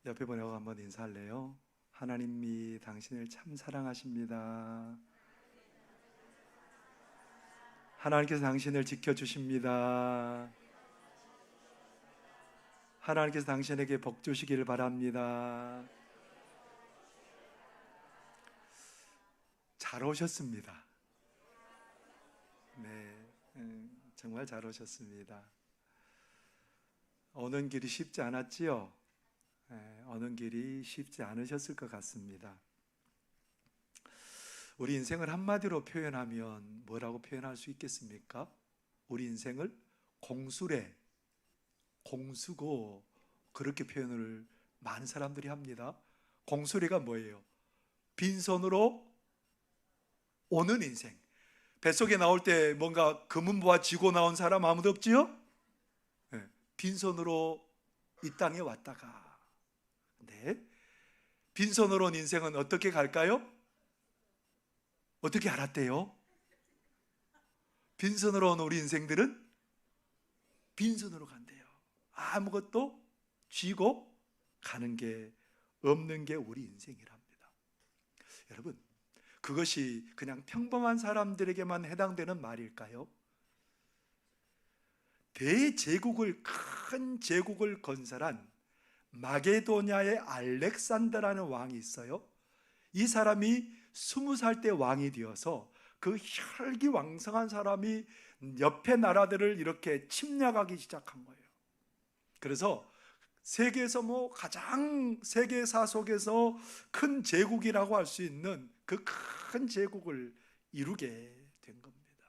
옆에 보내고 한번 인사할래요? 하나님이 당신을 참 사랑하십니다. 하나님께서 당신을 지켜주십니다. 하나님께서 당신에게 복 주시기를 바랍니다. 잘 오셨습니다. 네, 정말 잘 오셨습니다. 오는 길이 쉽지 않았지요? 오는 길이 쉽지 않으셨을 것 같습니다. 우리 인생을 한마디로 표현하면 뭐라고 표현할 수 있겠습니까? 우리 인생을 공수래, 공수고, 그렇게 표현을 많은 사람들이 합니다. 공수래가 뭐예요? 빈손으로 오는 인생. 뱃속에 나올 때 뭔가 금은보화 쥐고 나온 사람 아무도 없지요? 네, 빈손으로 이 땅에 왔다가, 네, 빈손으로 온 인생은 어떻게 갈까요? 어떻게 알았대요? 빈손으로 온 우리 인생들은 빈손으로 간대요. 아무것도 쥐고 가는 게 없는 게 우리 인생이랍니다. 여러분, 그것이 그냥 평범한 사람들에게만 해당되는 말일까요? 대제국을, 큰 제국을 건설한 마게도냐의 알렉산더라는 왕이 있어요. 이 사람이 20살 때 왕이 되어서 그 혈기왕성한 사람이 옆에 나라들을 이렇게 침략하기 시작한 거예요. 그래서 세계에서 가장 세계사 속에서 큰 제국이라고 할 수 있는 그 큰 제국을 이루게 된 겁니다.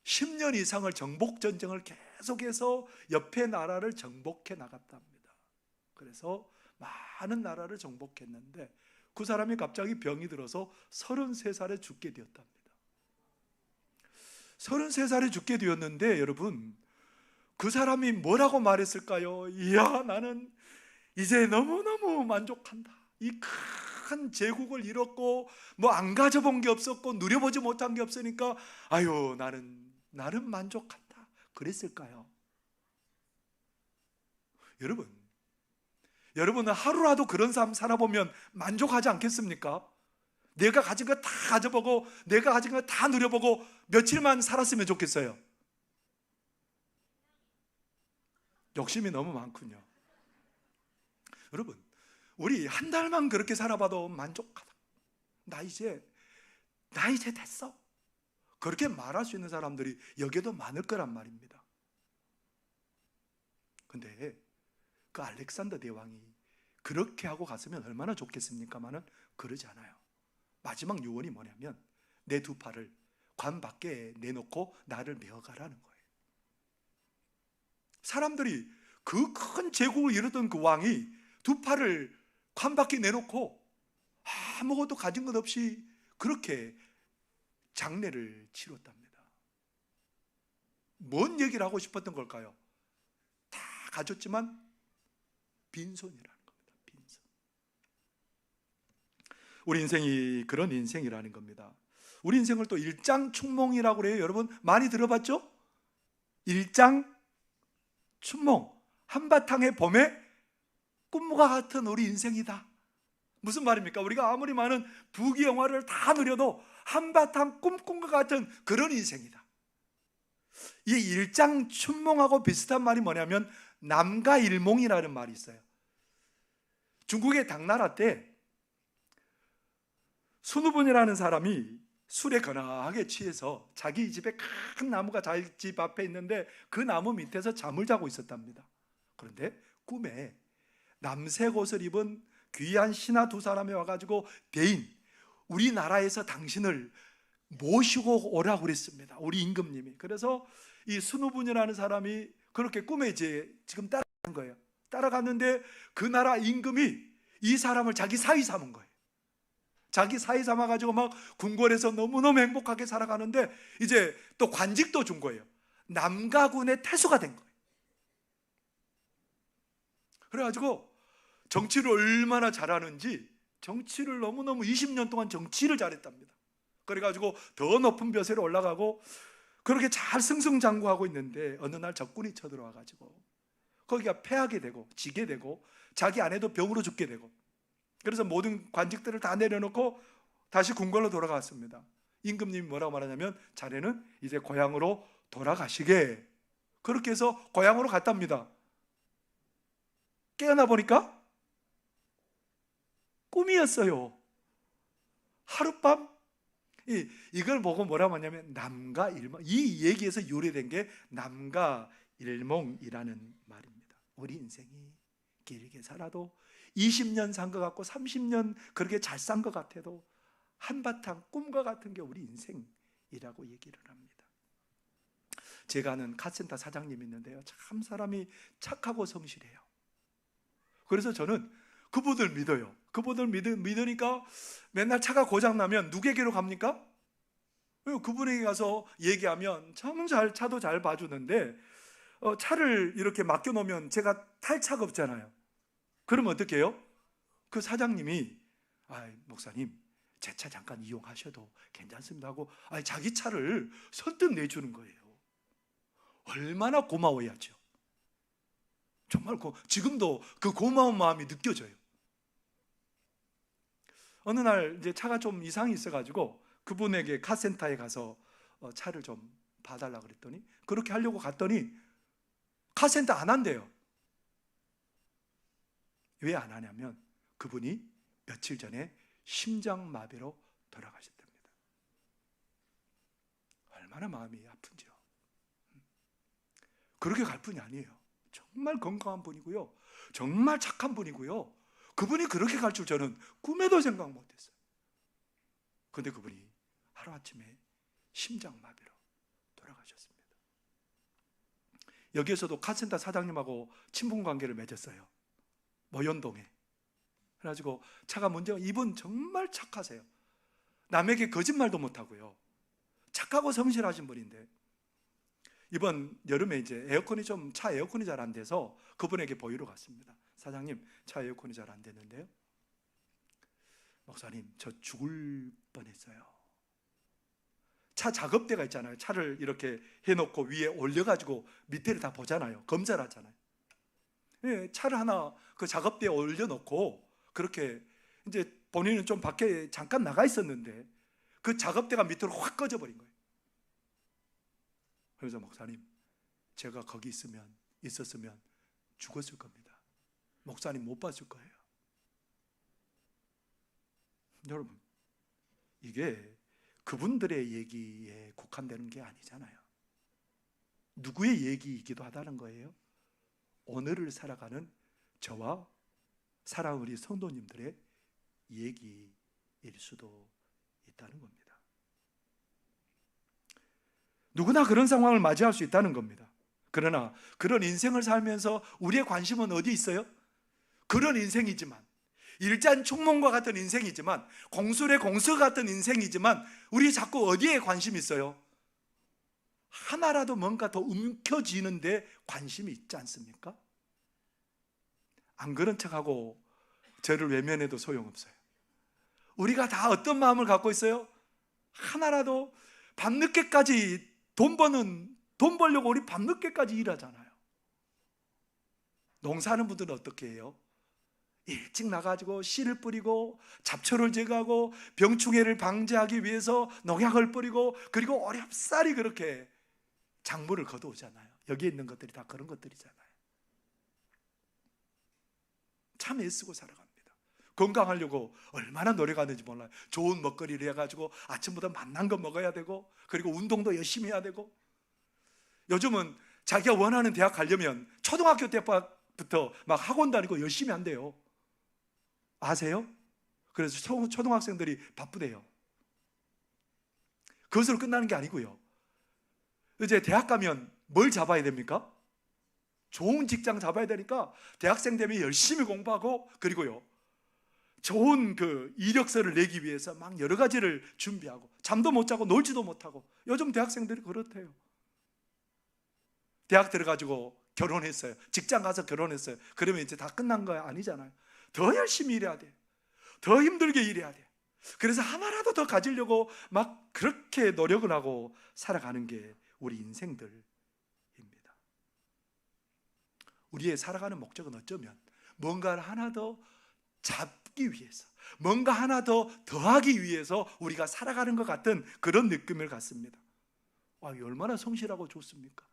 10년 이상을 정복 전쟁을 계속해서 옆에 나라를 정복해 나갔답니다. 그래서 많은 나라를 정복했는데 그 사람이 갑자기 병이 들어서 33살에 죽게 되었답니다. 33살에 죽게 되었는데 여러분, 그 사람이 뭐라고 말했을까요? 이야, 나는 이제 너무너무 만족한다. 이 큰 제국을 이뤘고 안 가져본 게 없었고 누려보지 못한 게 없으니까 아유, 나는 만족한다. 그랬을까요? 여러분은 하루라도 그런 삶 살아보면 만족하지 않겠습니까? 내가 가진 거 다 가져보고 내가 가진 거 다 누려보고 며칠만 살았으면 좋겠어요. 욕심이 너무 많군요. 여러분, 우리 한 달만 그렇게 살아봐도 만족하다. 나 이제 됐어. 그렇게 말할 수 있는 사람들이 여기에도 많을 거란 말입니다. 근데 그 알렉산더 대왕이 그렇게 하고 갔으면 얼마나 좋겠습니까마는 그러지 않아요. 마지막 유언이 뭐냐면 내 두 팔을 관 밖에 내놓고 나를 메어가라는 거예요. 사람들이 그 큰 제국을 이루던 그 왕이 두 팔을 관 밖에 내놓고 아무것도 가진 것 없이 그렇게 장례를 치렀답니다. 뭔 얘기를 하고 싶었던 걸까요? 다 가졌지만 빈손이라는 겁니다. 빈손. 우리 인생이 그런 인생이라는 겁니다. 우리 인생을 또 일장춘몽이라고 그래요. 여러분 많이 들어봤죠? 일장춘몽, 한바탕의 봄에 꿈과 같은 우리 인생이다. 무슨 말입니까? 우리가 아무리 많은 부귀영화를 다 누려도 한바탕 꿈꾼 것 같은 그런 인생이다. 이 일장춘몽하고 비슷한 말이 뭐냐면 남가일몽이라는 말이 있어요. 중국의 당나라 때 순후분이라는 사람이 술에 거나하게 취해서 자기 집에 큰 나무가 자기 집 앞에 있는데 그 나무 밑에서 잠을 자고 있었답니다. 그런데 꿈에 남색 옷을 입은 귀한 신하 두 사람이 와가지고 대인, 우리나라에서 당신을 모시고 오라고 그랬습니다. 우리 임금님이. 그래서 이 순후분이라는 사람이 그렇게 꿈에 이제 지금 따라간 거예요. 따라갔는데 그 나라 임금이 이 사람을 자기 사위 삼은 거예요. 자기 사위 삼아가지고 막 궁궐에서 너무너무 행복하게 살아가는데 이제 또 관직도 준 거예요. 남가군의 태수가 된 거예요. 그래가지고 정치를 얼마나 잘하는지 정치를 너무너무 20년 동안 정치를 잘했답니다. 그래가지고 더 높은 벼슬에 올라가고 그렇게 잘 승승장구하고 있는데 어느 날 적군이 쳐들어와가지고 거기가 패하게 되고 지게 되고 자기 아내도 병으로 죽게 되고, 그래서 모든 관직들을 다 내려놓고 다시 궁궐로 돌아갔습니다. 임금님이 뭐라고 말하냐면 자네는 이제 고향으로 돌아가시게, 그렇게 해서 고향으로 갔답니다. 깨어나 보니까 꿈이었어요. 하룻밤 이걸 보고 뭐라고 하냐면 남가 일몽, 이 얘기에서 유래된 게 남가 일몽이라는 말입니다. 우리 인생이 길게 살아도 20년 산 것 같고 30년 그렇게 잘 산 것 같아도 한바탕 꿈과 같은 게 우리 인생이라고 얘기를 합니다. 제가 아는 카센터 사장님이 있는데요, 참 사람이 착하고 성실해요. 그래서 저는 그분들 믿어요. 그분들 믿으니까 맨날 차가 고장나면 누구에게로 갑니까? 그분에게 가서 얘기하면 참 차도 잘 봐주는데, 차를 이렇게 맡겨놓으면 제가 탈 차가 없잖아요. 그러면 어떻게 해요? 그 사장님이 목사님 제 차 잠깐 이용하셔도 괜찮습니다 하고 자기 차를 선뜻 내주는 거예요. 얼마나 고마워야죠. 정말 지금도 그 고마운 마음이 느껴져요. 어느 날 이제 차가 좀 이상이 있어가지고 그분에게 카센터에 가서 차를 좀 봐달라 그랬더니, 그렇게 하려고 갔더니 카센터 안 한대요. 왜 안 하냐면 그분이 며칠 전에 심장마비로 돌아가셨답니다. 얼마나 마음이 아픈지요. 그렇게 갈 분이 아니에요. 정말 건강한 분이고요, 정말 착한 분이고요, 그분이 그렇게 갈 줄 저는 꿈에도 생각 못했어요. 그런데 그분이 하루아침에 심장마비로 돌아가셨습니다. 여기에서도 카센터 사장님하고 친분관계를 맺었어요. 모연동에. 그래가지고 차가 문제가, 이분 정말 착하세요. 남에게 거짓말도 못하고요, 착하고 성실하신 분인데 이번 여름에 이제 차 에어컨이 잘 안 돼서 그분에게 보이러 갔습니다. 사장님, 차 에어컨이 잘 안 되는데요, 목사님 저 죽을 뻔했어요. 차 작업대가 있잖아요. 차를 이렇게 해놓고 위에 올려가지고 밑에를 다 보잖아요. 검사를 하잖아요. 차를 하나 그 작업대에 올려놓고 그렇게 이제 본인은 좀 밖에 잠깐 나가 있었는데 그 작업대가 밑으로 확 꺼져버린 거예요. 그래서 목사님 제가 거기 있었으면 죽었을 겁니다. 목사님 못 봤을 거예요. 여러분, 이게 그분들의 얘기에 국한되는 게 아니잖아요. 누구의 얘기이기도 하다는 거예요. 오늘을 살아가는 저와 사랑하는 우리 성도님들의 얘기일 수도 있다는 겁니다. 누구나 그런 상황을 맞이할 수 있다는 겁니다. 그러나 그런 인생을 살면서 우리의 관심은 어디 있어요? 그런 인생이지만, 일잔총몽과 같은 인생이지만, 공술의 공서 같은 인생이지만 우리 자꾸 어디에 관심이 있어요? 하나라도 뭔가 더 움켜쥐는데 관심이 있지 않습니까? 안 그런 척하고 저를 외면해도 소용없어요. 우리가 다 어떤 마음을 갖고 있어요? 하나라도 밤늦게까지 돈 벌려고 우리 밤늦게까지 일하잖아요. 농사하는 분들은 어떻게 해요? 일찍 나가지고 씨를 뿌리고 잡초를 제거하고 병충해를 방지하기 위해서 농약을 뿌리고, 그리고 어렵사리 그렇게 작물을 거두오잖아요. 여기에 있는 것들이 다 그런 것들이잖아요. 참 애쓰고 살아갑니다. 건강하려고 얼마나 노력하는지 몰라요. 좋은 먹거리를 해가지고 아침부터 맛난 거 먹어야 되고, 그리고 운동도 열심히 해야 되고. 요즘은 자기가 원하는 대학 가려면 초등학교 때부터 막 학원 다니고 열심히 한대요. 아세요? 그래서 초등학생들이 바쁘대요. 그것으로 끝나는 게 아니고요, 이제 대학 가면 뭘 잡아야 됩니까? 좋은 직장 잡아야 되니까 대학생 되면 열심히 공부하고, 그리고요 좋은 그 이력서를 내기 위해서 막 여러 가지를 준비하고, 잠도 못 자고 놀지도 못하고. 요즘 대학생들이 그렇대요. 대학 들어가지고 결혼했어요, 직장 가서 결혼했어요. 그러면 이제 다 끝난 거 아니잖아요. 더 열심히 일해야 돼, 더 힘들게 일해야 돼. 그래서 하나라도 더 가지려고 막 그렇게 노력을 하고 살아가는 게 우리 인생들입니다. 우리의 살아가는 목적은 어쩌면 뭔가를 하나 더 잡기 위해서, 뭔가 하나 더 더하기 위해서 우리가 살아가는 것 같은 그런 느낌을 갖습니다. 얼마나 성실하고 좋습니까?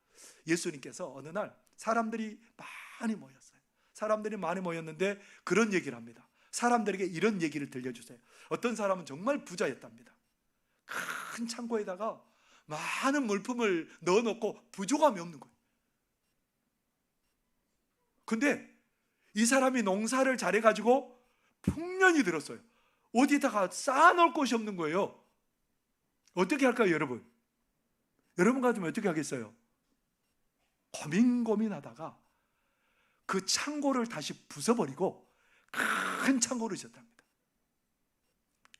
예수님께서 어느 날 사람들이 많이 모였어요. 사람들이 많이 모였는데 그런 얘기를 합니다. 사람들에게 이런 얘기를 들려주세요. 어떤 사람은 정말 부자였답니다. 큰 창고에다가 많은 물품을 넣어놓고 부족함이 없는 거예요. 근데 이 사람이 농사를 잘해가지고 풍년이 들었어요. 어디다가 쌓아놓을 곳이 없는 거예요. 어떻게 할까요, 여러분? 여러분 같으면 어떻게 하겠어요? 고민하다가 그 창고를 다시 부숴버리고 큰 창고를 지었답니다.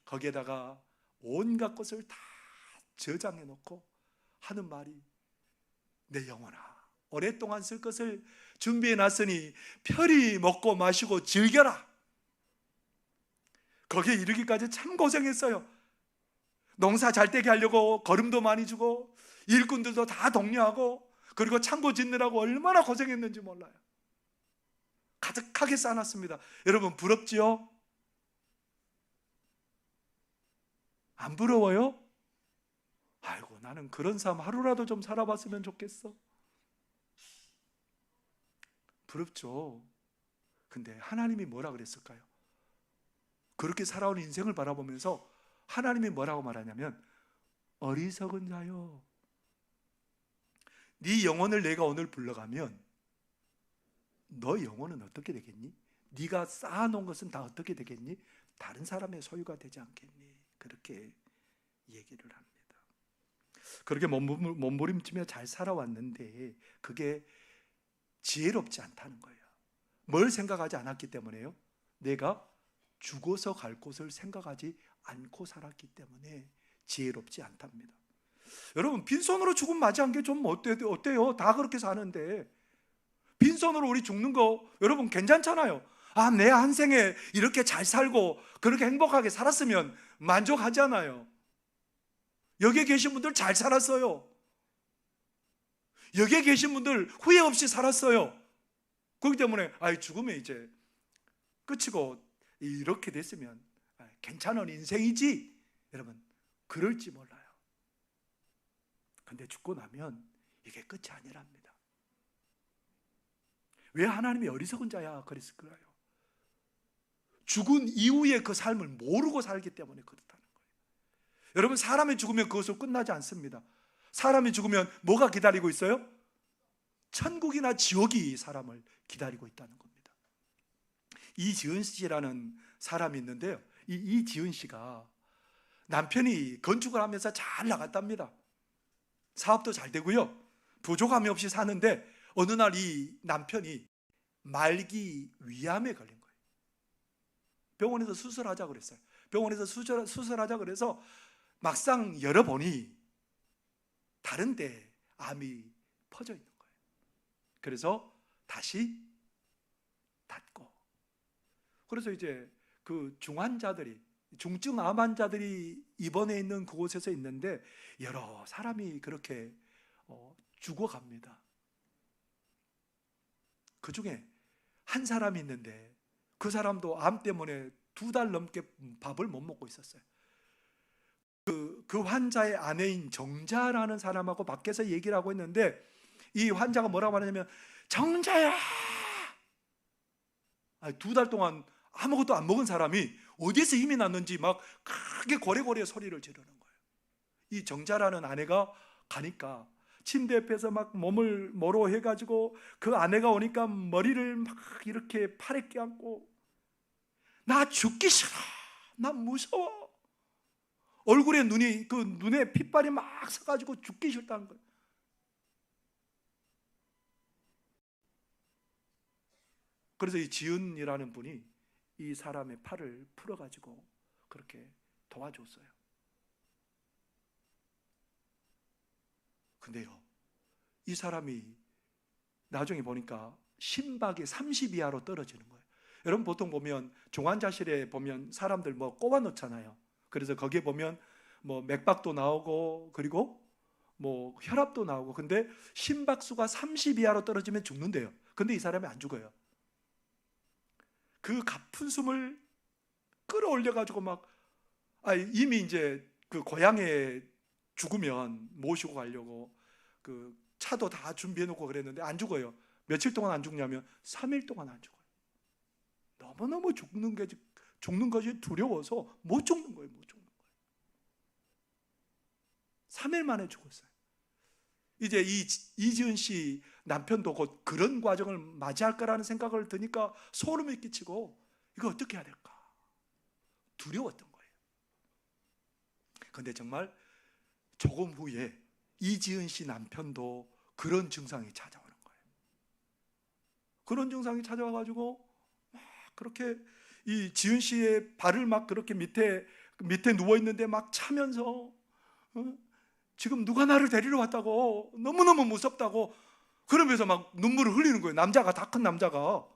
거기에다가 온갖 것을 다 저장해 놓고 하는 말이, 내 영혼아, 오랫동안 쓸 것을 준비해 놨으니 편히 먹고 마시고 즐겨라. 거기에 이르기까지 참 고생했어요. 농사 잘 되게 하려고 거름도 많이 주고 일꾼들도 다 독려하고, 그리고 창고 짓느라고 얼마나 고생했는지 몰라요. 가득하게 쌓아놨습니다. 여러분 부럽지요? 안 부러워요? 아이고, 나는 그런 삶 하루라도 좀 살아봤으면 좋겠어. 부럽죠. 근데 하나님이 뭐라 그랬을까요? 그렇게 살아온 인생을 바라보면서 하나님이 뭐라고 말하냐면, 어리석은 자요, 네 영혼을 내가 오늘 불러가면 너 영혼은 어떻게 되겠니? 네가 쌓아놓은 것은 다 어떻게 되겠니? 다른 사람의 소유가 되지 않겠니? 그렇게 얘기를 합니다. 그렇게 몸부림치며 잘 살아왔는데 그게 지혜롭지 않다는 거예요. 뭘 생각하지 않았기 때문에요? 내가 죽어서 갈 곳을 생각하지 않고 살았기 때문에 지혜롭지 않답니다. 여러분, 빈손으로 죽음 맞이한 게 좀 어때요? 다 그렇게 사는데 빈손으로 우리 죽는 거 여러분 괜찮잖아요. 내 한 생에 이렇게 잘 살고 그렇게 행복하게 살았으면 만족하잖아요. 여기에 계신 분들 잘 살았어요. 여기에 계신 분들 후회 없이 살았어요. 그렇기 때문에 죽으면 이제 끝이고 이렇게 됐으면 괜찮은 인생이지, 여러분 그럴지 몰라요. 근데 죽고 나면 이게 끝이 아니랍니다. 왜 하나님이 어리석은 자야 그랬을까요? 죽은 이후에 그 삶을 모르고 살기 때문에 그렇다는 거예요. 여러분, 사람이 죽으면 그것으로 끝나지 않습니다. 사람이 죽으면 뭐가 기다리고 있어요? 천국이나 지옥이 사람을 기다리고 있다는 겁니다. 이지은 씨라는 사람이 있는데요, 이지은 씨가 남편이 건축을 하면서 잘 나갔답니다. 사업도 잘 되고요, 부족함이 없이 사는데 어느 날 이 남편이 말기 위암에 걸린 거예요. 병원에서 수술하자 그랬어요. 병원에서 수술하자 그래서 막상 열어보니 다른 데 암이 퍼져 있는 거예요. 그래서 다시 닫고, 그래서 이제 그 중환자들이, 중증 암 환자들이 입원해 있는 그곳에서 있는데 여러 사람이 그렇게 죽어갑니다. 그 중에 한 사람이 있는데 그 사람도 암 때문에 2달 넘게 밥을 못 먹고 있었어요. 그 환자의 아내인 정자라는 사람하고 밖에서 얘기를 하고 있는데, 이 환자가 뭐라고 하냐면, 정자야! 2달 동안 아무것도 안 먹은 사람이 어디서 힘이 났는지 막 크게 고래고래 소리를 지르는 거예요. 이 정자라는 아내가 가니까 침대 옆에서 막 몸을 모로 해가지고, 그 아내가 오니까 머리를 막 이렇게 팔에 껴안고, 나 죽기 싫어, 나 무서워. 얼굴에 눈에 핏발이 막 서가지고 죽기 싫다는 거예요. 그래서 이 지은이라는 분이 이 사람의 팔을 풀어가지고 그렇게 도와줬어요. 근데요, 이 사람이 나중에 보니까 심박이 30 이하로 떨어지는 거예요. 여러분, 보통 보면 중환자실에 보면 사람들 뭐 꼽아 놓잖아요. 그래서 거기에 보면 뭐 맥박도 나오고 그리고 뭐 혈압도 나오고, 근데 심박수가 30 이하로 떨어지면 죽는데요. 근데 이 사람이 안 죽어요. 그 가쁜 숨을 끌어올려가지고 이미 이제 그 고향에 죽으면 모시고 가려고 그 차도 다 준비해놓고 그랬는데 안 죽어요. 며칠 동안 안 죽냐면 3일 동안 안 죽어요. 너무너무 죽는 것이 두려워서 못 죽는 거예요. 못 죽는 거예요. 3일 만에 죽었어요. 이제 이지은 씨 남편도 곧 그런 과정을 맞이할 거라는 생각을 드니까 소름이 끼치고 이거 어떻게 해야 될까 두려웠던 거예요. 그런데 정말 조금 후에 이지은 씨 남편도 그런 증상이 찾아오는 거예요. 그런 증상이 찾아와가지고 막 그렇게 이 지은 씨의 발을 막 그렇게 밑에 누워 있는데 막 차면서 지금 누가 나를 데리러 왔다고, 너무너무 무섭다고 그러면서 막 눈물을 흘리는 거예요. 남자가, 다 큰 남자가.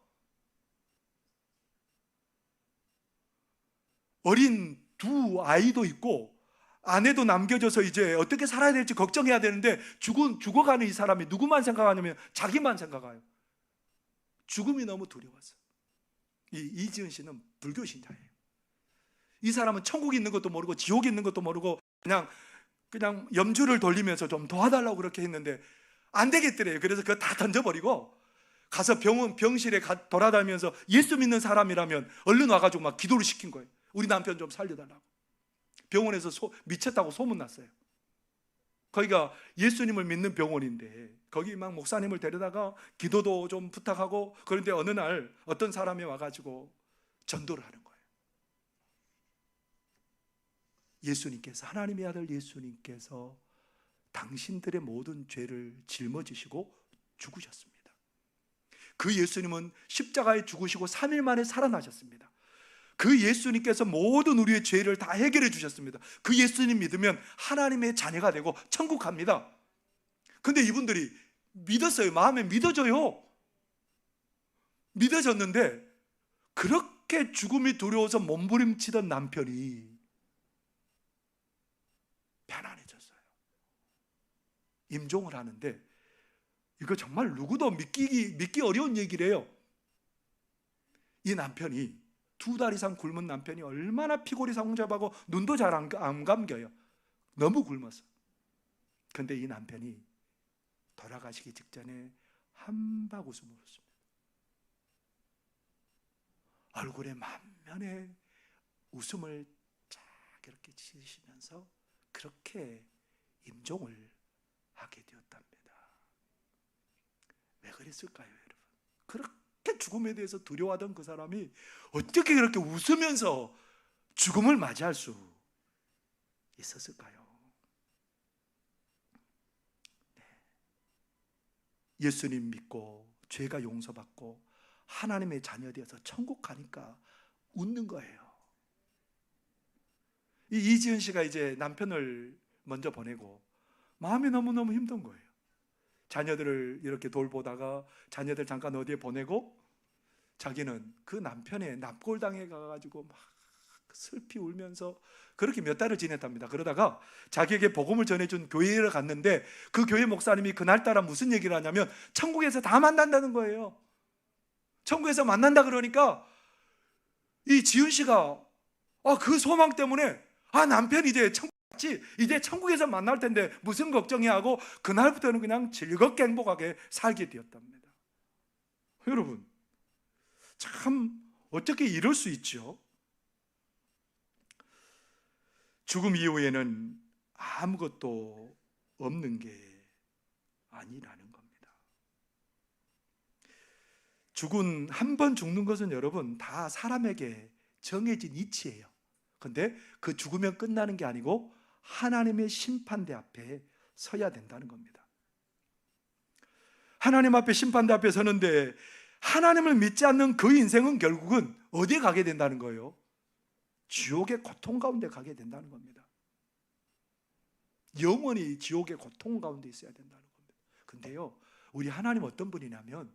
어린 두 아이도 있고 아내도 남겨져서 이제 어떻게 살아야 될지 걱정해야 되는데 죽어가는 이 사람이 누구만 생각하냐면 자기만 생각해요. 죽음이 너무 두려워서. 이지은 씨는 불교 신자예요. 이 사람은 천국이 있는 것도 모르고 지옥이 있는 것도 모르고 그냥 염주를 돌리면서 좀 도와달라고 그렇게 했는데 안 되겠더래요. 그래서 그거 다 던져버리고 가서 병실에 돌아다니면서 예수 믿는 사람이라면 얼른 와가지고 막 기도를 시킨 거예요. 우리 남편 좀 살려달라고. 병원에서 미쳤다고 소문났어요. 거기가 예수님을 믿는 병원인데 거기 막 목사님을 데려다가 기도도 좀 부탁하고, 그런데 어느 날 어떤 사람이 와가지고 전도를 하는 거예요. 예수님께서, 하나님의 아들 예수님께서 당신들의 모든 죄를 짊어지시고 죽으셨습니다. 그 예수님은 십자가에 죽으시고 3일 만에 살아나셨습니다. 그 예수님께서 모든 우리의 죄를 다 해결해 주셨습니다. 그 예수님 믿으면 하나님의 자녀가 되고 천국 갑니다. 근데 이분들이 믿었어요. 마음에 믿어져요. 믿어졌는데 그렇게 죽음이 두려워서 몸부림치던 남편이 편안해졌어요. 임종을 하는데 이거 정말 누구도 믿기 어려운 얘기래요. 이 남편이 2달 이상 굶은 남편이 얼마나 피골이 상잡하고 눈도 잘 안 감겨요. 너무 굶어서. 근데 이 남편이 돌아가시기 직전에 한박 웃음을 웃습니다. 얼굴에 만면에 웃음을 쫙 이렇게 지으시면서 그렇게 임종을 하게 되었답니다. 왜 그랬을까요, 여러분? 그렇게 죽음에 대해서 두려워하던 그 사람이 어떻게 그렇게 웃으면서 죽음을 맞이할 수 있었을까요? 네. 예수님 믿고 죄가 용서받고 하나님의 자녀 되어서 천국 가니까 웃는 거예요. 이지은 씨가 이제 남편을 먼저 보내고 마음이 너무너무 힘든 거예요. 자녀들을 이렇게 돌보다가 자녀들 잠깐 어디에 보내고 자기는 그 남편의 납골당에 가가지고 막 슬피 울면서 그렇게 몇 달을 지냈답니다. 그러다가 자기에게 복음을 전해준 교회를 갔는데 그 교회 목사님이 그날따라 무슨 얘기를 하냐면 천국에서 다 만난다는 거예요. 천국에서 만난다 그러니까 이 지은 씨가 그 소망 때문에 남편이 이제 천국 갔지, 이제 천국에서 만날 텐데 무슨 걱정이 하고 그날부터는 그냥 즐겁게 행복하게 살게 되었답니다. 여러분, 참 어떻게 이럴 수 있죠? 죽음 이후에는 아무것도 없는 게 아니라는 겁니다. 한 번 죽는 것은 여러분 다 사람에게 정해진 이치예요. 그런데 그 죽으면 끝나는 게 아니고 하나님의 심판대 앞에 서야 된다는 겁니다. 하나님 앞에 심판대 앞에 서는데 하나님을 믿지 않는 그 인생은 결국은 어디에 가게 된다는 거예요? 지옥의 고통 가운데 가게 된다는 겁니다. 영원히 지옥의 고통 가운데 있어야 된다는 겁니다. 근데요, 우리 하나님 어떤 분이냐면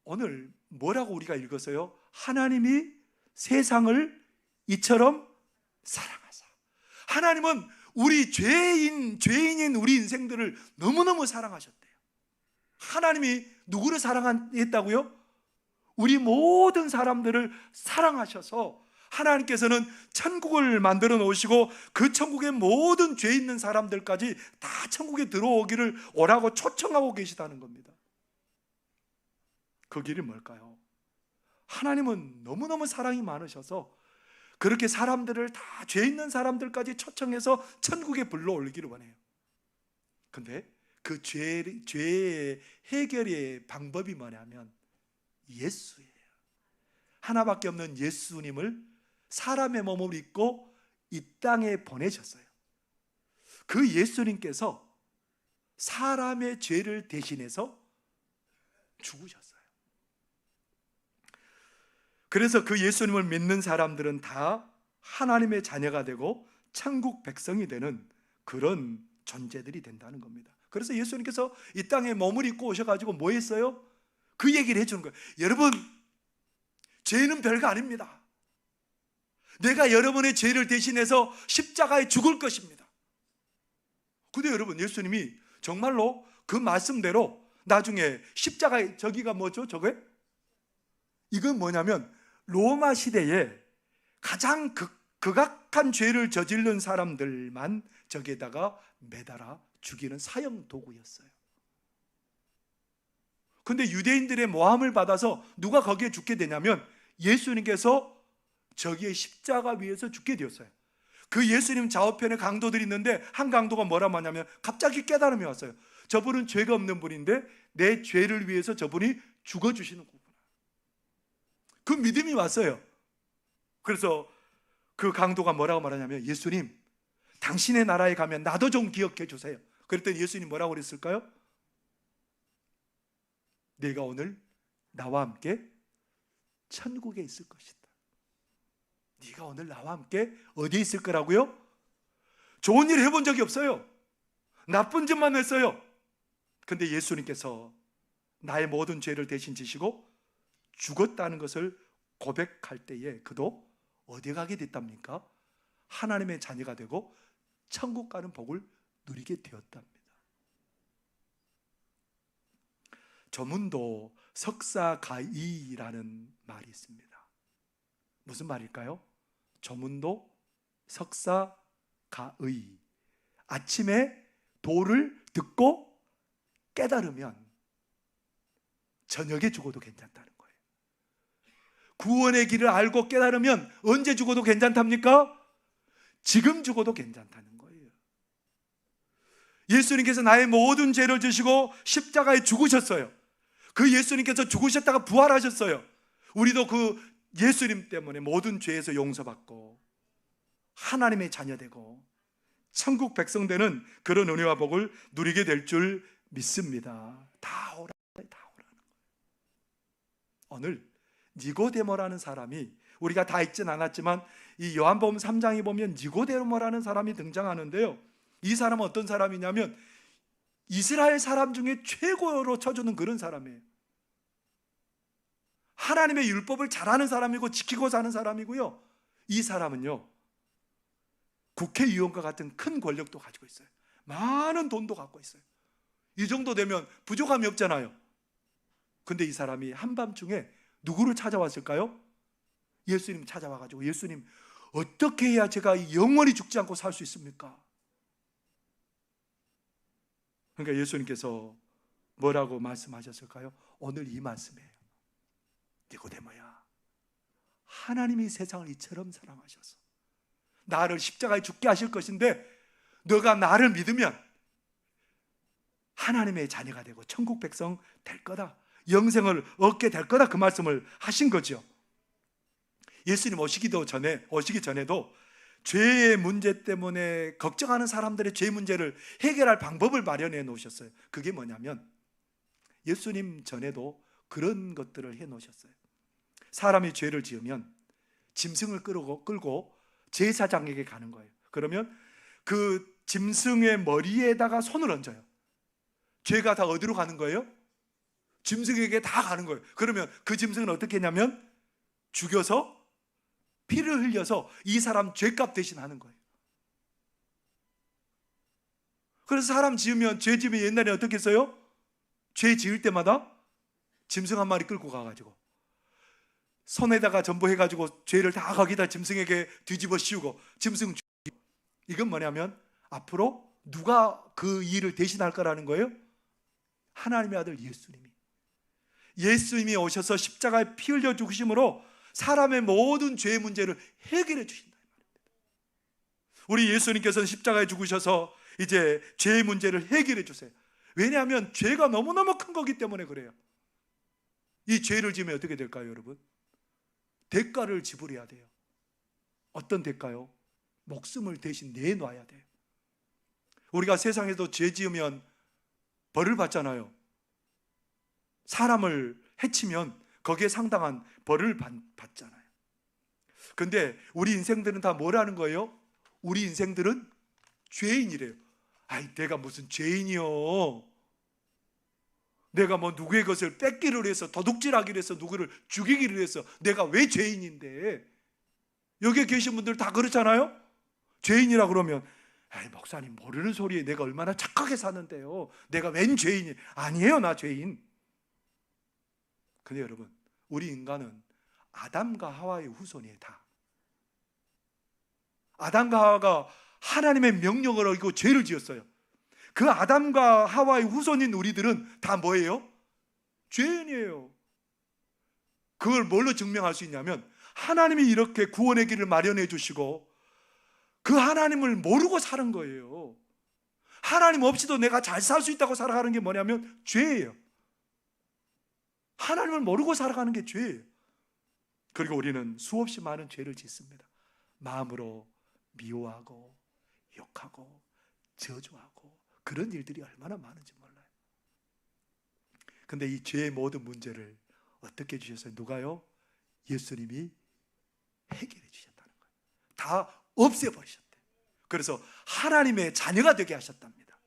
오늘 뭐라고 우리가 읽었어요? 하나님이 세상을 이처럼 사랑하사. 하나님은 우리 죄인인 우리 인생들을 너무너무 사랑하셨대요. 하나님이 누구를 사랑했다고요? 우리 모든 사람들을 사랑하셔서 하나님께서는 천국을 만들어 놓으시고 그 천국의 모든 죄 있는 사람들까지 다 천국에 들어오기를 오라고 초청하고 계시다는 겁니다. 그 길이 뭘까요? 하나님은 너무너무 사랑이 많으셔서 그렇게 사람들을 다 죄 있는 사람들까지 초청해서 천국에 불러올리기를 원해요. 근데 그 죄의 해결의 방법이 뭐냐면 예수예요. 하나밖에 없는 예수님을 사람의 몸을 입고 이 땅에 보내셨어요. 그 예수님께서 사람의 죄를 대신해서 죽으셨어요. 그래서 그 예수님을 믿는 사람들은 다 하나님의 자녀가 되고 천국 백성이 되는 그런 존재들이 된다는 겁니다. 그래서 예수님께서 이 땅에 몸을 입고 오셔가지고 뭐 했어요? 그 얘기를 해주는 거예요. 여러분, 죄는 별거 아닙니다. 내가 여러분의 죄를 대신해서 십자가에 죽을 것입니다. 근데 여러분, 예수님이 정말로 그 말씀대로 나중에 십자가에, 저기가 뭐죠? 저게? 이건 뭐냐면 로마 시대에 가장 극악한 죄를 저지른 사람들만 저기에다가 매달아 죽이는 사형 도구였어요. 근데 유대인들의 모함을 받아서 누가 거기에 죽게 되냐면 예수님께서 저기에 십자가 위에서 죽게 되었어요. 그 예수님 좌우편에 강도들이 있는데 한 강도가 뭐라 하냐면 갑자기 깨달음이 왔어요. 저분은 죄가 없는 분인데 내 죄를 위해서 저분이 죽어주시는 거구나. 그 믿음이 왔어요. 그래서 그 강도가 뭐라고 말하냐면 예수님, 당신의 나라에 가면 나도 좀 기억해 주세요. 그랬더니 예수님 뭐라고 그랬을까요? 네가 오늘 나와 함께 천국에 있을 것이다. 네가 오늘 나와 함께 어디에 있을 거라고요? 좋은 일 해본 적이 없어요. 나쁜 짓만 했어요. 근데 예수님께서 나의 모든 죄를 대신 지시고 죽었다는 것을 고백할 때에 그도 어디 가게 됐답니까? 하나님의 자녀가 되고 천국 가는 복을 누리게 되었답니다. 저문도 석사가이라는 말이 있습니다. 무슨 말일까요? 저문도 석사가의. 아침에 도를 듣고 깨달으면 저녁에 죽어도 괜찮다는 거예요. 구원의 길을 알고 깨달으면 언제 죽어도 괜찮답니까? 지금 죽어도 괜찮다는 거예요. 예수님께서 나의 모든 죄를 지시고 십자가에 죽으셨어요. 그 예수님께서 죽으셨다가 부활하셨어요. 우리도 그 예수님 때문에 모든 죄에서 용서받고 하나님의 자녀 되고 천국 백성 되는 그런 은혜와 복을 누리게 될 줄 믿습니다. 다 오라는 거예요. 오늘 니고데모라는 사람이, 우리가 다 읽진 않았지만 이 요한복음 3장에 보면 니고데모라는 사람이 등장하는데요, 이 사람은 어떤 사람이냐면 이스라엘 사람 중에 최고로 쳐주는 그런 사람이에요. 하나님의 율법을 잘하는 사람이고 지키고 사는 사람이고요, 이 사람은요 국회의원과 같은 큰 권력도 가지고 있어요. 많은 돈도 갖고 있어요. 이 정도 되면 부족함이 없잖아요. 근데 이 사람이 한밤중에 누구를 찾아왔을까요? 예수님 찾아와가지고, 예수님, 어떻게 해야 제가 영원히 죽지 않고 살 수 있습니까? 그러니까 예수님께서 뭐라고 말씀하셨을까요? 오늘 이 말씀이에요. 니고데모야, 하나님이 세상을 이처럼 사랑하셔서 나를 십자가에 죽게 하실 것인데 너가 나를 믿으면 하나님의 자녀가 되고 천국 백성 될 거다, 영생을 얻게 될 거다, 그 말씀을 하신 거죠. 예수님 오시기 전에도 죄의 문제 때문에 걱정하는 사람들의 죄 문제를 해결할 방법을 마련해 놓으셨어요. 그게 뭐냐면 예수님 전에도 그런 것들을 해 놓으셨어요. 사람이 죄를 지으면 짐승을 끌고 제사장에게 가는 거예요. 그러면 그 짐승의 머리에다가 손을 얹어요. 죄가 다 어디로 가는 거예요? 짐승에게 다 가는 거예요. 그러면 그 짐승은 어떻게 했냐면 죽여서 피를 흘려서 이 사람 죄값 대신하는 거예요. 그래서 사람 지으면, 죄 지으면 옛날에 어떻게 했어요? 죄 지을 때마다 짐승 한 마리 끌고 가가지고 손에다가 전보해가지고 죄를 다 거기다 짐승에게 뒤집어 씌우고 짐승 죽이고. 이건 뭐냐면 앞으로 누가 그 일을 대신할 거라는 거예요? 하나님의 아들 예수님이 오셔서 십자가에 피 흘려 죽으심으로 사람의 모든 죄의 문제를 해결해 주신다. 우리 예수님께서는 십자가에 죽으셔서 이제 죄의 문제를 해결해 주세요. 왜냐하면 죄가 너무너무 큰 거기 때문에 그래요. 이 죄를 지으면 어떻게 될까요, 여러분? 대가를 지불해야 돼요. 어떤 대가요? 목숨을 대신 내놔야 돼요. 우리가 세상에도 죄 지으면 벌을 받잖아요. 사람을 해치면 거기에 상당한 벌을 받잖아요. 근데 우리 인생들은 다 뭐라는 거예요? 우리 인생들은 죄인이래요. 아이, 내가 무슨 죄인이요? 내가 뭐 누구의 것을 뺏기를 해서, 도둑질하기를 해서, 누구를 죽이기를 해서 내가 왜 죄인인데? 여기에 계신 분들 다 그렇잖아요? 죄인이라 그러면 아이, 목사님 모르는 소리에 내가 얼마나 착하게 사는데요, 내가 웬 죄인이? 아니에요, 나 죄인. 근데 여러분, 우리 인간은 아담과 하와의 후손이에요. 다 아담과 하와가 하나님의 명령을 어기고 죄를 지었어요. 그 아담과 하와의 후손인 우리들은 다 뭐예요? 죄인이에요. 그걸 뭘로 증명할 수 있냐면 하나님이 이렇게 구원의 길을 마련해 주시고 그 하나님을 모르고 사는 거예요. 하나님 없이도 내가 잘 살 수 있다고 살아가는 게 뭐냐면 죄예요. 하나님을 모르고 살아가는 게 죄예요. 그리고 우리는 수없이 많은 죄를 짓습니다. 마음으로 미워하고 욕하고 저주하고 그런 일들이 얼마나 많은지 몰라요. 근데 이 죄의 모든 문제를 어떻게 주셨어요? 누가요? 예수님이 해결해 주셨다는 거예요. 다 없애버리셨대요. 그래서 하나님의 자녀가 되게 하셨답니다.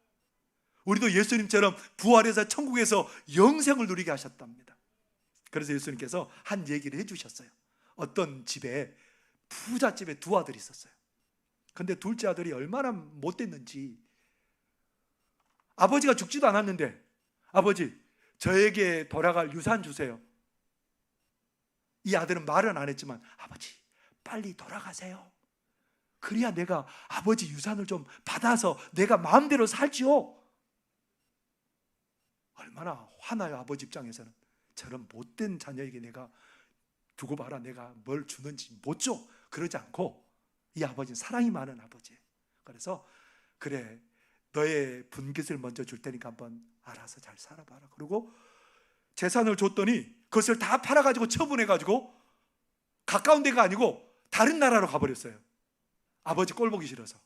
우리도 예수님처럼 부활해서 천국에서 영생을 누리게 하셨답니다. 그래서 예수님께서 한 얘기를 해주셨어요. 어떤 집에, 부잣집에 두 아들이 있었어요. 근데 둘째 아들이 얼마나 못됐는지, 아버지가 죽지도 않았는데 아버지, 저에게 돌아갈 유산 주세요. 이 아들은 말은 안 했지만 아버지 빨리 돌아가세요. 그래야 내가 아버지 유산을 좀 받아서 내가 마음대로 살지요. 얼마나 화나요, 아버지 입장에서는. 저런 못된 자녀에게 내가 두고 봐라, 내가 뭘 주는지 못 줘. 그러지 않고 이 아버지는 사랑이 많은 아버지예요. 그래서 그래, 너의 분깃을 먼저 줄 테니까 한번 알아서 잘 살아봐라. 그리고 재산을 줬더니 그것을 다 팔아가지고 처분해가지고 가까운 데가 아니고 다른 나라로 가버렸어요. 아버지 꼴 보기 싫어서.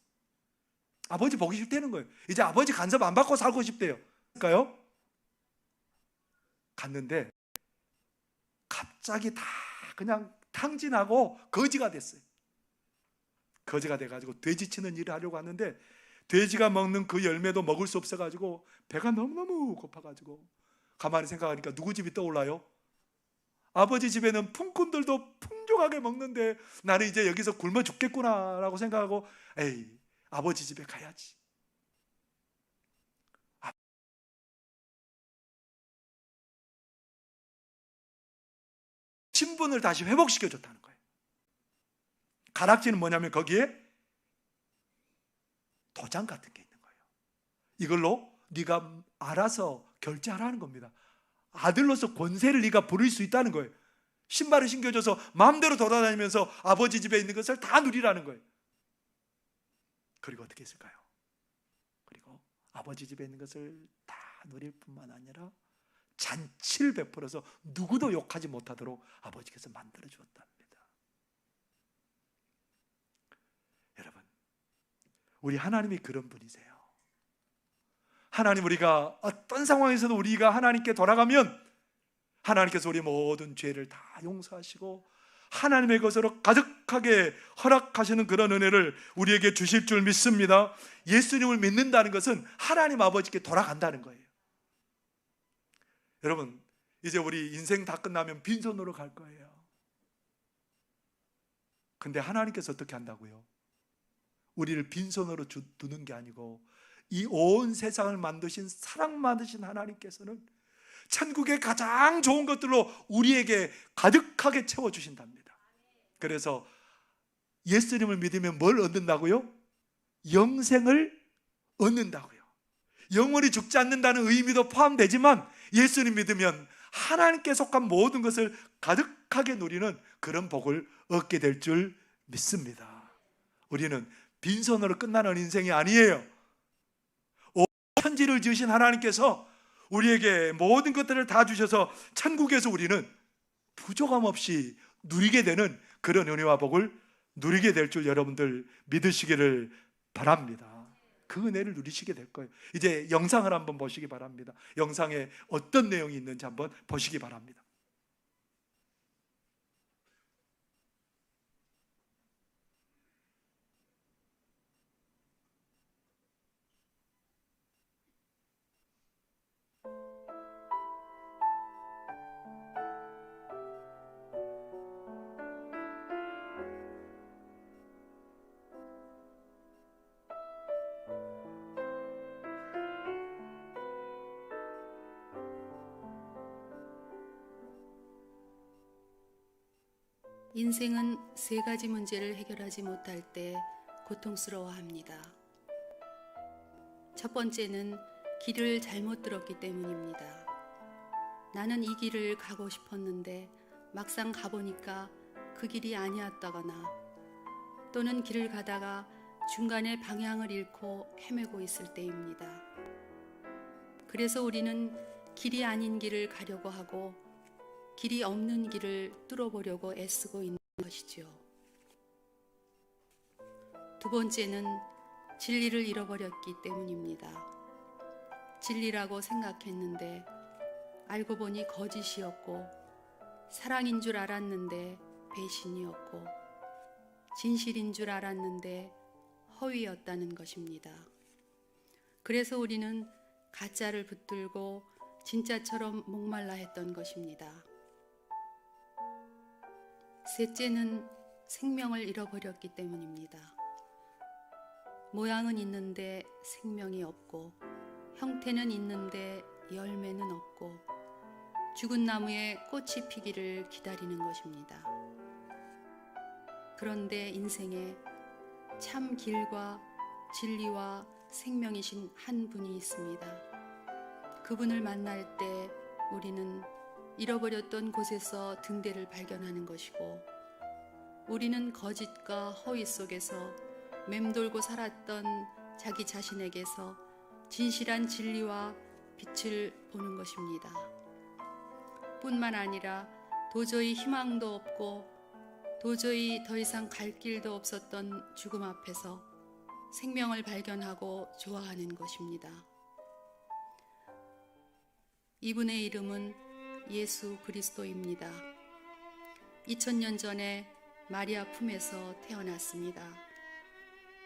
아버지 보기 싫다는 거예요. 이제 아버지 간섭 안 받고 살고 싶대요. 그러니까요, 갔는데 갑자기 다 그냥 탕진하고 거지가 됐어요. 거지가 돼가지고 돼지 치는 일을 하려고 하는데 돼지가 먹는 그 열매도 먹을 수 없어가지고 배가 너무너무 고파가지고 가만히 생각하니까 누구 집이 떠올라요? 아버지 집에는 품꾼들도 풍족하게 먹는데 나는 이제 여기서 굶어 죽겠구나 라고 생각하고, 에이, 아버지 집에 가야지. 신분을 다시 회복시켜줬다는 거예요. 가락지는 뭐냐면 거기에 도장 같은 게 있는 거예요. 이걸로 네가 알아서 결제하라는 겁니다. 아들로서 권세를 네가 부릴 수 있다는 거예요. 신발을 신겨줘서 마음대로 돌아다니면서 아버지 집에 있는 것을 다 누리라는 거예요. 그리고 어떻게 했을까요? 그리고 아버지 집에 있는 것을 다 누릴 뿐만 아니라 잔치를 베풀어서 누구도 욕하지 못하도록 아버지께서 만들어 주었답니다. 여러분, 우리 하나님이 그런 분이세요. 하나님, 우리가 어떤 상황에서도 우리가 하나님께 돌아가면 하나님께서 우리 모든 죄를 다 용서하시고 하나님의 것으로 가득하게 허락하시는 그런 은혜를 우리에게 주실 줄 믿습니다. 예수님을 믿는다는 것은 하나님 아버지께 돌아간다는 거예요. 여러분, 이제 우리 인생 다 끝나면 빈손으로 갈 거예요. 근데 하나님께서 어떻게 한다고요? 우리를 빈손으로 두는 게 아니고 이 온 세상을 만드신, 사랑 만드신 하나님께서는 천국의 가장 좋은 것들로 우리에게 가득하게 채워주신답니다. 그래서 예수님을 믿으면 뭘 얻는다고요? 영생을 얻는다고요. 영원히 죽지 않는다는 의미도 포함되지만 예수님 믿으면 하나님께 속한 모든 것을 가득하게 누리는 그런 복을 얻게 될 줄 믿습니다. 우리는 빈손으로 끝나는 인생이 아니에요. 천지를 지으신 하나님께서 우리에게 모든 것들을 다 주셔서 천국에서 우리는 부족함 없이 누리게 되는 그런 은혜와 복을 누리게 될 줄 여러분들 믿으시기를 바랍니다. 그 은혜를 누리시게 될 거예요. 이제 영상을 한번 보시기 바랍니다. 영상에 어떤 내용이 있는지 한번 보시기 바랍니다. 인생은 세 가지 문제를 해결하지 못할 때 고통스러워합니다. 첫 번째는 길을 잘못 들었기 때문입니다. 나는 이 길을 가고 싶었는데 막상 가보니까 그 길이 아니었다거나 또는 길을 가다가 중간에 방향을 잃고 헤매고 있을 때입니다. 그래서 우리는 길이 아닌 길을 가려고 하고 길이 없는 길을 뚫어보려고 애쓰고 있는 것이죠. 두 번째는 진리를 잃어버렸기 때문입니다. 진리라고 생각했는데 알고 보니 거짓이었고, 사랑인 줄 알았는데 배신이었고, 진실인 줄 알았는데 허위였다는 것입니다. 그래서 우리는 가짜를 붙들고 진짜처럼 목말라 했던 것입니다. 셋째는 생명을 잃어버렸기 때문입니다. 모양은 있는데 생명이 없고, 형태는 있는데 열매는 없고, 죽은 나무에 꽃이 피기를 기다리는 것입니다. 그런데 인생에 참 길과 진리와 생명이신 한 분이 있습니다. 그분을 만날 때 우리는 잃어버렸던 곳에서 등대를 발견하는 것이고, 우리는 거짓과 허위 속에서 맴돌고 살았던 자기 자신에게서 진실한 진리와 빛을 보는 것입니다. 뿐만 아니라 도저히 희망도 없고 도저히 더 이상 갈 길도 없었던 죽음 앞에서 생명을 발견하고 좋아하는 것입니다. 이분의 이름은 예수 그리스도입니다. 2000년 전에 마리아 품에서 태어났습니다.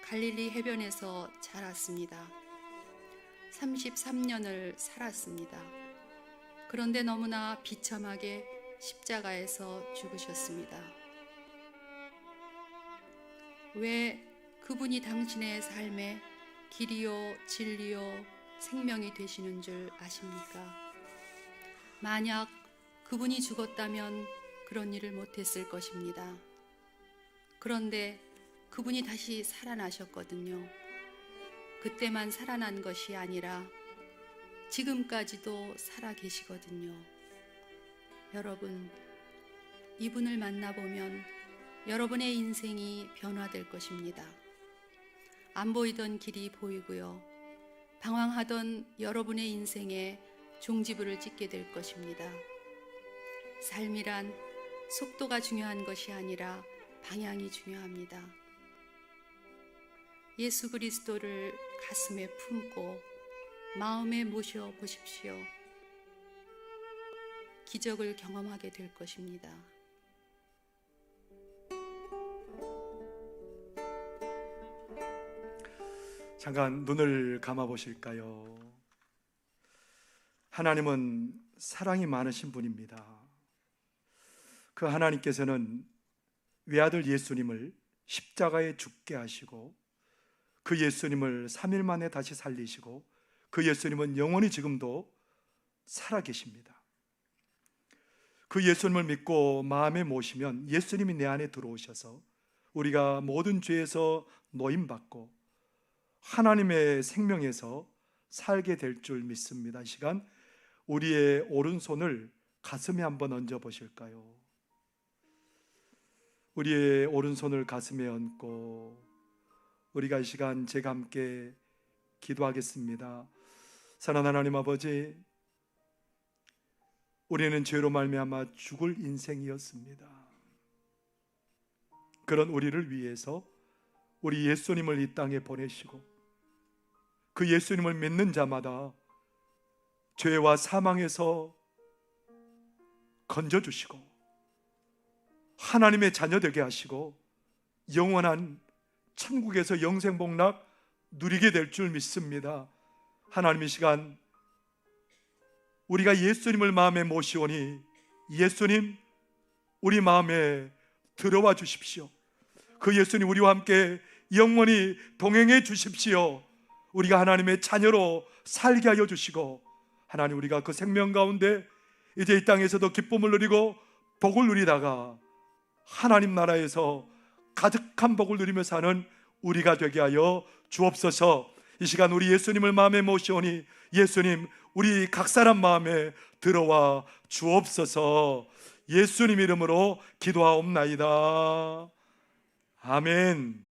갈릴리 해변에서 자랐습니다. 33년을 살았습니다. 그런데 너무나 비참하게 십자가에서 죽으셨습니다. 왜 그분이 당신의 삶에 길이요, 진리요, 생명이 되시는 줄 아십니까? 만약 그분이 죽었다면 그런 일을 못했을 것입니다. 그런데 그분이 다시 살아나셨거든요. 그때만 살아난 것이 아니라 지금까지도 살아 계시거든요. 여러분, 이분을 만나보면 여러분의 인생이 변화될 것입니다. 안 보이던 길이 보이고요. 방황하던 여러분의 인생에 종지부를 찍게 될 것입니다. 삶이란 속도가 중요한 것이 아니라 방향이 중요합니다. 예수 그리스도를 가슴에 품고 마음에 모셔 보십시오. 기적을 경험하게 될 것입니다. 잠깐 눈을 감아 보실까요? 하나님은 사랑이 많으신 분입니다. 그 하나님께서는 외아들 예수님을 십자가에 죽게 하시고 그 예수님을 3일 만에 다시 살리시고 그 예수님은 영원히 지금도 살아 계십니다. 그 예수님을 믿고 마음에 모시면 예수님이 내 안에 들어오셔서 우리가 모든 죄에서 노임받고 하나님의 생명에서 살게 될 줄 믿습니다. 이 시간 우리의 오른손을 가슴에 한번 얹어 보실까요? 우리의 오른손을 가슴에 얹고 우리가 이 시간 제가 함께 기도하겠습니다. 사랑하는 하나님 아버지, 우리는 죄로 말미암아 죽을 인생이었습니다. 그런 우리를 위해서 우리 예수님을 이 땅에 보내시고 그 예수님을 믿는 자마다 죄와 사망에서 건져주시고 하나님의 자녀 되게 하시고 영원한 천국에서 영생복락 누리게 될 줄 믿습니다. 하나님, 이 시간 우리가 예수님을 마음에 모시오니 예수님 우리 마음에 들어와 주십시오. 그 예수님 우리와 함께 영원히 동행해 주십시오. 우리가 하나님의 자녀로 살게 하여 주시고 하나님, 우리가 그 생명 가운데 이제 이 땅에서도 기쁨을 누리고 복을 누리다가 하나님 나라에서 가득한 복을 누리며 사는 우리가 되게 하여 주옵소서. 이 시간 우리 예수님을 마음에 모시오니 예수님 우리 각 사람 마음에 들어와 주옵소서. 예수님 이름으로 기도하옵나이다. 아멘.